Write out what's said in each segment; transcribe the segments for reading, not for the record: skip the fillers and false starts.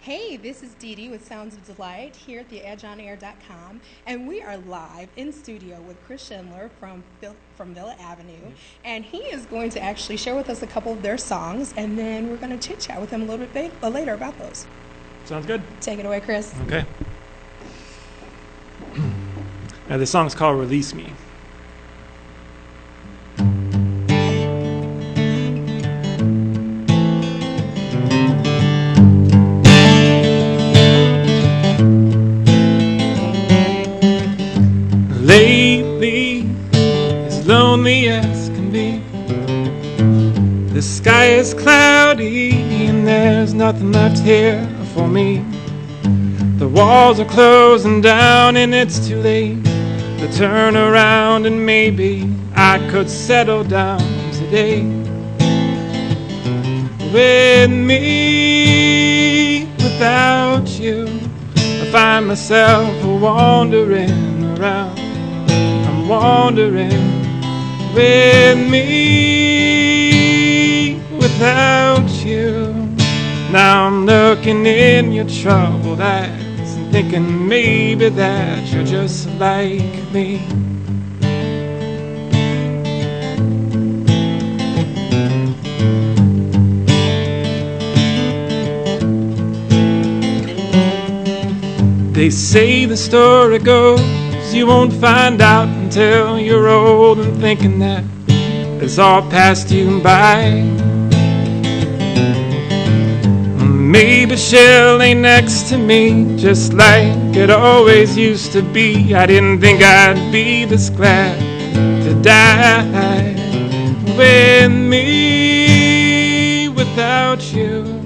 Hey, this is Dee Dee with Sounds of Delight here at theedgeonair.com, and we are live in studio with Chris Schinler from Villa Avenue, and he is going to actually share with us a couple of their songs, and then we're going to chit-chat with him a little bit later about those. Sounds good. Take it away, Chris. Okay. Now, this song's called Release Me. Lately, as lonely as can be, the sky is cloudy and there's nothing left here for me. The walls are closing down and it's too late to turn around, and maybe I could settle down today. With me, without you, I find myself wandering around. I'm wandering. With me, without you. Now I'm looking in your troubled eyes and thinking maybe that you're just like me. They say the story goes you won't find out until you're old and thinking that it's all passed you by. Maybe she'll lay next to me just like it always used to be. I didn't think I'd be this glad to die. With me, without you,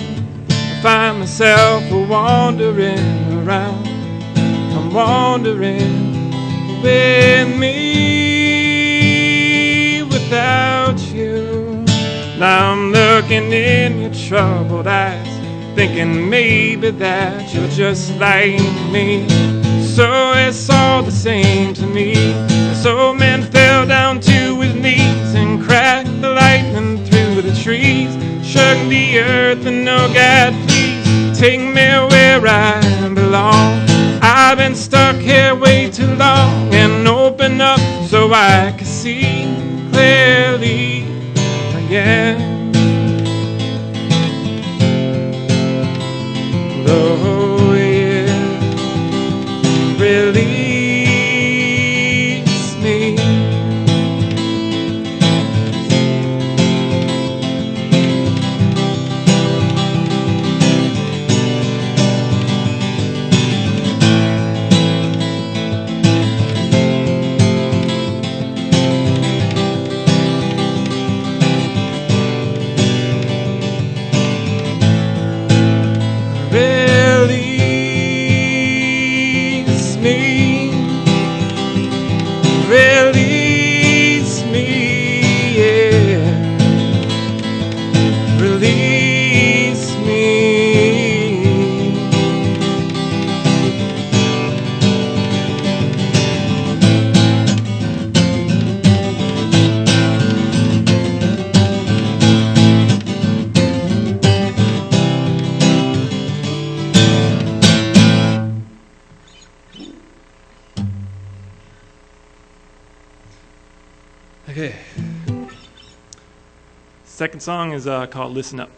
I find myself wandering around. I'm wandering. With me, without you. Now I'm looking in your troubled eyes, thinking maybe that you're just like me. So it's all the same to me. This old man fell down to his knees and cracked the lightning through the trees, shook the earth and oh God, please take me where I belong. I've been stuck here way too long, and open up so I can see clearly again. Oh yeah, release me. Release me, yeah. Release me. Okay. Second song is called Listen Up.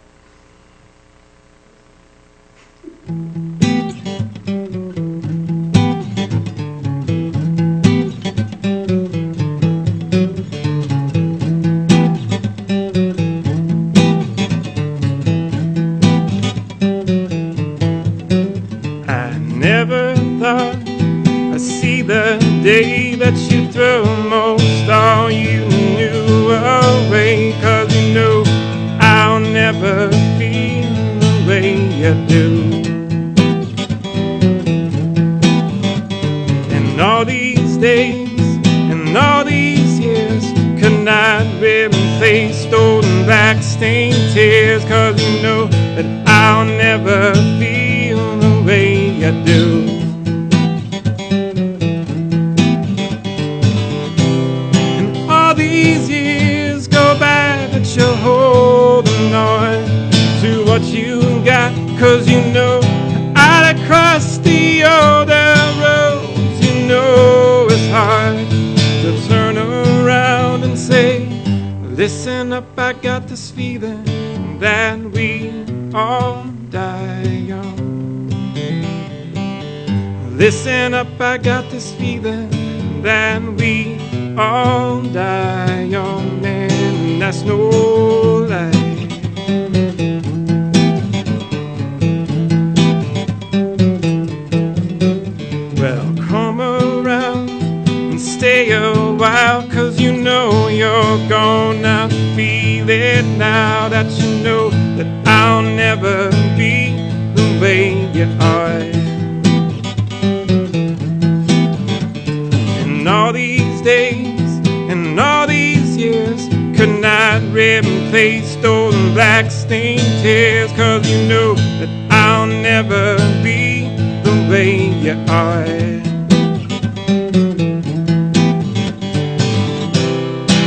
I never thought I'd see the day that you throw most all you knew away, 'cause you know I'll never feel the way you do. And all these days and all these years could not replace stolen black stained tears, 'cause you know that I'll never feel the way you do. These years go by, but you're holding on to what you got, 'cause you know across the older roads, you know it's hard to turn around and say, listen up, I got this feeling that we all die young. Listen up, I got this feeling that we all die young, man, and that's no lie. Well, come around and stay a while, 'cause you know you're gonna feel it now that you know that I'll never be the way you are. And all these days and all these years could not replace those black stained tears, 'cause you know that I'll never be the way you are.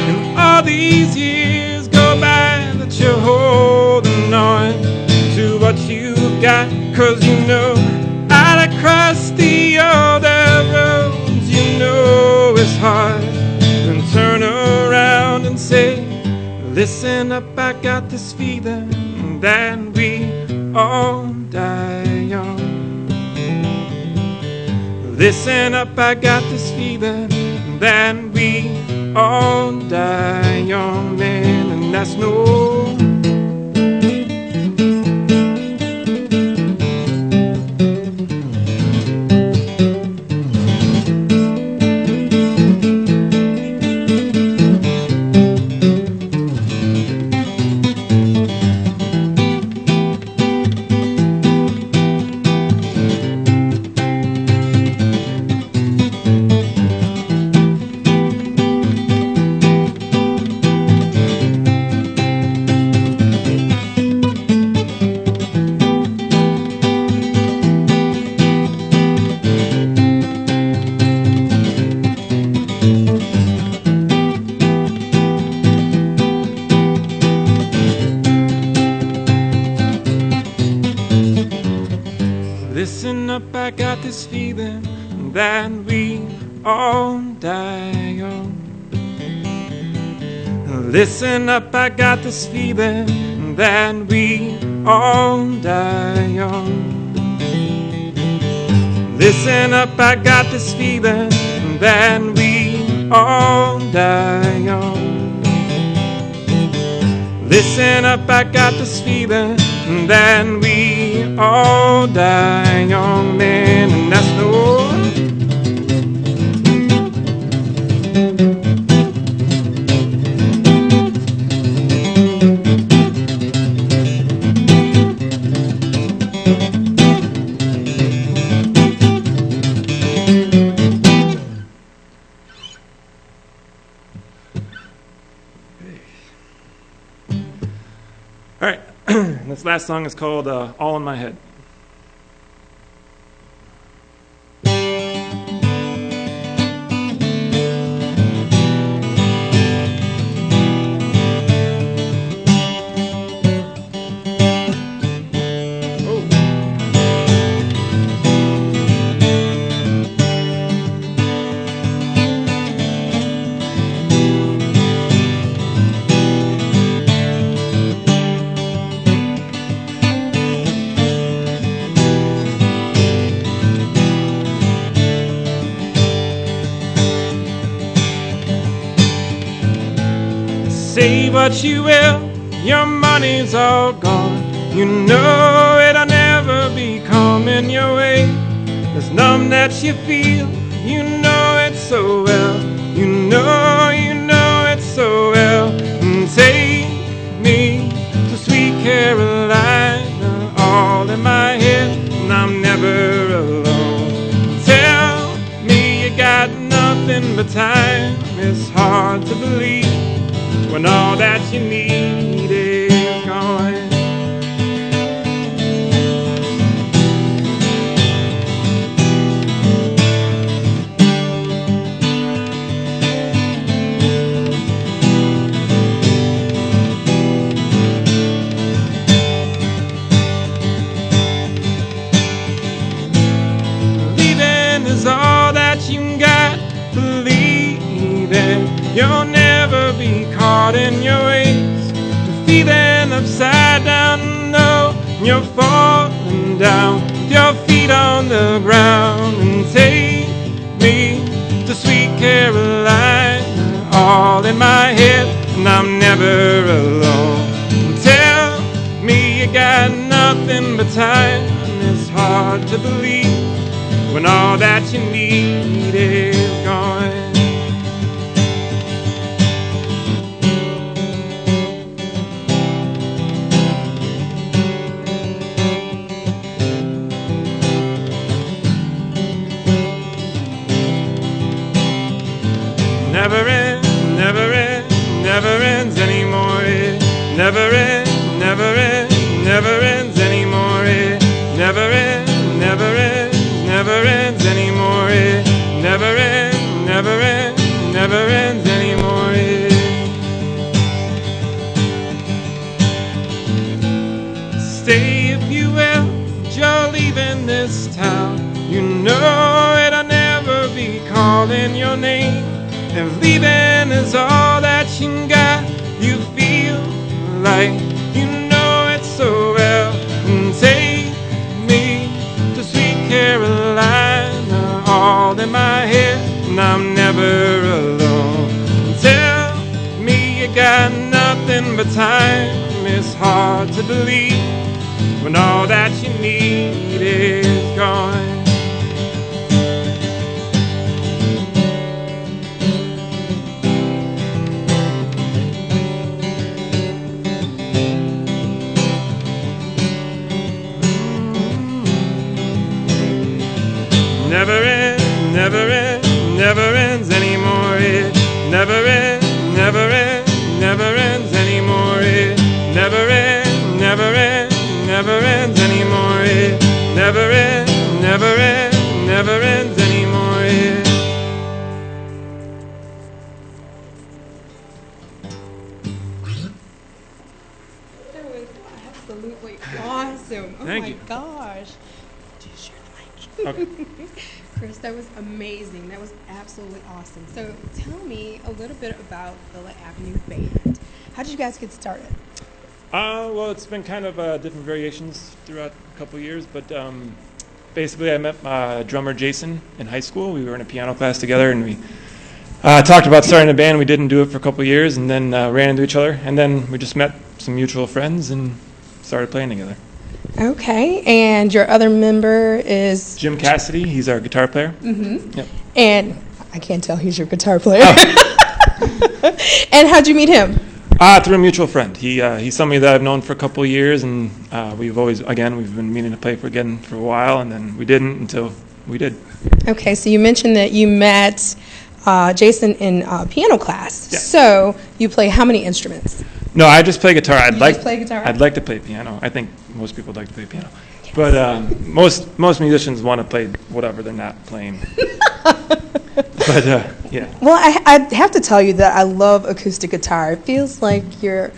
And all these years go by that you're holding on to what you got, 'cause you know out across the older roads, you know it's hard. And turn around and say, listen up, I got this feeling that we all die young. Listen up, I got this feeling that we all die young, man, and that's no. Listen up, I got this feeling that we all die young. Listen up, I got this feeling that we all die young. Listen up, I got this feeling that we all die young. Listen up, I got this feeling that we all die young, man, and that's no. All right, this last song is called All in My Head. Say what you will, your money's all gone. You know it'll never be coming your way. This numb that you feel, you know it so well. You know it so well. And take me to sweet Carolina, all in my head, and I'm never alone. Tell me you got nothing but time. It's hard to believe when all that you need is gone. feeling upside down, no, you're falling down with your feet on the ground. And take me to sweet Carolina, all in my head, and I'm never alone. Tell me you got nothing but time. It's hard to believe when all that you need is gone. Never ends, never ends, never ends anymore. It never ends, never ends, never ends anymore. It never ends, never ends, never ends anymore. It never ends, never ends, never ends anymore. Stay if you will, but you're leaving this town. You know it, I'll never be calling your name. If leaving is all that you got, you feel like you know it so well. And take me to sweet Carolina, all in my head, and I'm never alone. Tell me you got nothing but time. It's hard to believe when all that you need is gone. Never ends, never ends, never ends anymore. It never ends, never ends, never ends anymore. It never ends, never ends, never ends anymore. It never ends, never ends, never ends anymore. That was absolutely awesome. Oh Thank my you. gosh. Okay. Chris, that was amazing. That was absolutely awesome. So tell me a little bit about Villa Avenue Band. How did you guys get started? Well, it's been kind of different variations throughout a couple years, but basically I met drummer Jason in high school. We were in a piano class together, and we talked about starting a band. We didn't do it for a couple years, and then ran into each other, and then we just met some mutual friends and started playing together. Okay, and your other member is? Jim Cassidy, he's our guitar player. Mm-hmm. Yep. And I can't tell he's your guitar player. Oh. And how'd you meet him? Through a mutual friend. He's somebody that I've known for a couple of years, and we've been meaning to play again for a while, and then we didn't until we did. Okay, so you mentioned that you met Jason in piano class. Yeah. So you play how many instruments? No, I just play guitar. Just play guitar? I'd like to play piano. I think most people would like to play piano. Yes. But most musicians want to play whatever they're not playing. But, yeah. Well, I have to tell you that I love acoustic guitar. It feels like you're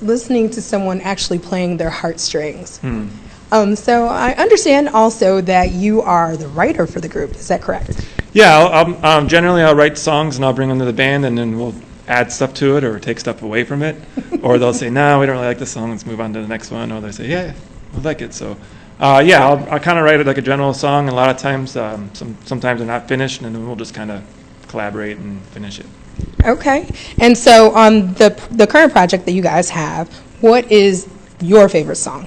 listening to someone actually playing their heartstrings. So I understand also that you are the writer for the group. Is that correct? Yeah, generally I'll write songs and I'll bring them to the band, and then we'll add stuff to it or take stuff away from it. Or they'll say, no, we don't really like this song, let's move on to the next one. Or they say, yeah, we like it. So, I'll kind of write it like a general song. And a lot of times, sometimes they're not finished, and then we'll just kind of collaborate and finish it. Okay. And so on the current project that you guys have, what is your favorite song?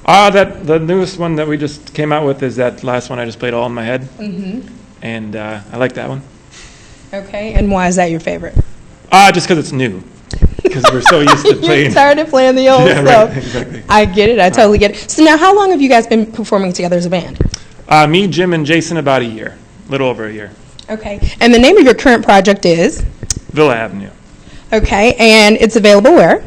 The newest one that we just came out with is that last one I just played, All in My Head. Mm-hmm. And I like that one. Okay. And why is that your favorite? Just because it's new. Because we're so used to playing. You're tired of playing the old stuff. Right, exactly. I get it. I totally get it. So now, how long have you guys been performing together as a band? Me, Jim, and Jason, about a year. A little over a year. Okay. And the name of your current project is? Villa Avenue. Okay. And it's available where?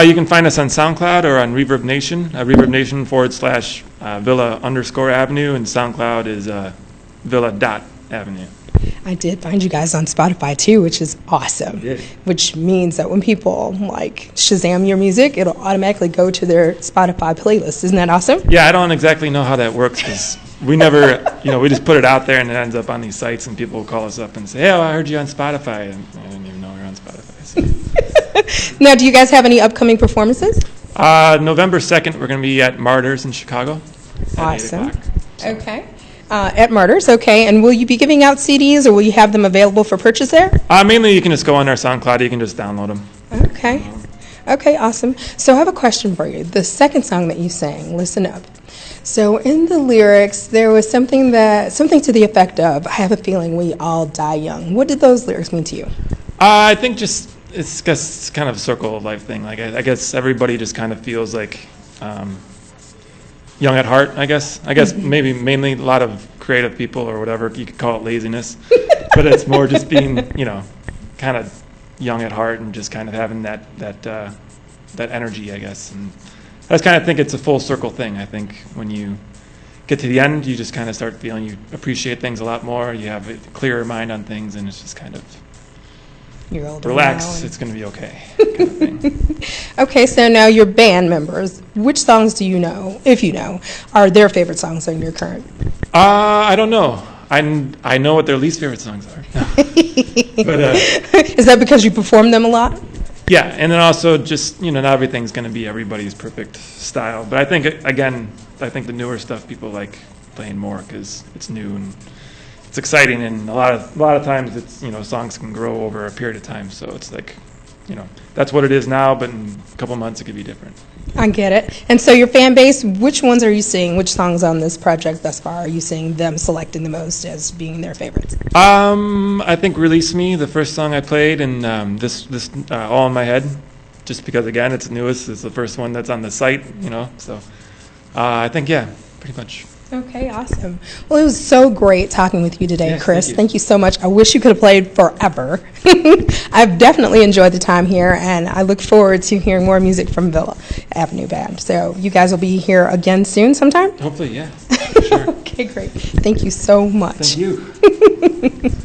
You can find us on SoundCloud or on Reverb Nation. Reverb Nation /Villa_Avenue, and SoundCloud is Villa.Avenue. I did find you guys on Spotify too, which is awesome. Yeah. Which means that when people like Shazam your music, it'll automatically go to their Spotify playlist. Isn't that awesome? Yeah, I don't exactly know how that works because we never, we just put it out there and it ends up on these sites and people will call us up and say, "Oh, I heard you on Spotify," and I didn't even know we were on Spotify. So. Now, do you guys have any upcoming performances? November 2nd, we're going to be at Martyrs in Chicago. Awesome. Okay. At Martyrs, okay. And will you be giving out CDs, or will you have them available for purchase there? Mainly, you can just go on our SoundCloud. You can just download them. Okay. Okay, awesome. So I have a question for you. The second song that you sang, Listen Up. So in the lyrics, there was something to the effect of, I have a feeling we all die young. What did those lyrics mean to you? I think just it's just kind of a circle of life thing. Like I guess everybody just kind of feels like young at heart. I guess maybe mainly a lot of creative people or whatever, you could call it laziness, but it's more just being kind of young at heart and just kind of having that energy, I guess. And I just kind of think it's a full circle thing. I think when you get to the end, you just kind of start feeling you appreciate things a lot more. You have a clearer mind on things, and it's just kind of You're older relax. now. It's going to be okay. Kind of thing. Okay, so now your band members, which songs do you know, if you know, are their favorite songs on your current? I don't know. I know what their least favorite songs are. But is that because you perform them a lot? yeah, and then also just not everything's going to be everybody's perfect style. But I think the newer stuff people like playing more because it's new and it's exciting, and a lot of times it's songs can grow over a period of time. So it's like that's what it is now, but in a couple months it could be different. I get it. And so your fan base, which ones are you seeing? Which songs on this project thus far are you seeing them selecting the most as being their favorites? I think "Release Me," the first song I played, and this "All in My Head," just because again it's the newest, it's the first one that's on the site, So I think pretty much. Okay, awesome. Well, it was so great talking with you today, Yes, Chris. thank you. Thank you so much. I wish you could have played forever. I've definitely enjoyed the time here, and I look forward to hearing more music from Villa Avenue Band. So you guys will be here again soon sometime? Hopefully, yeah. For sure. Okay, great. Thank you so much. Thank you.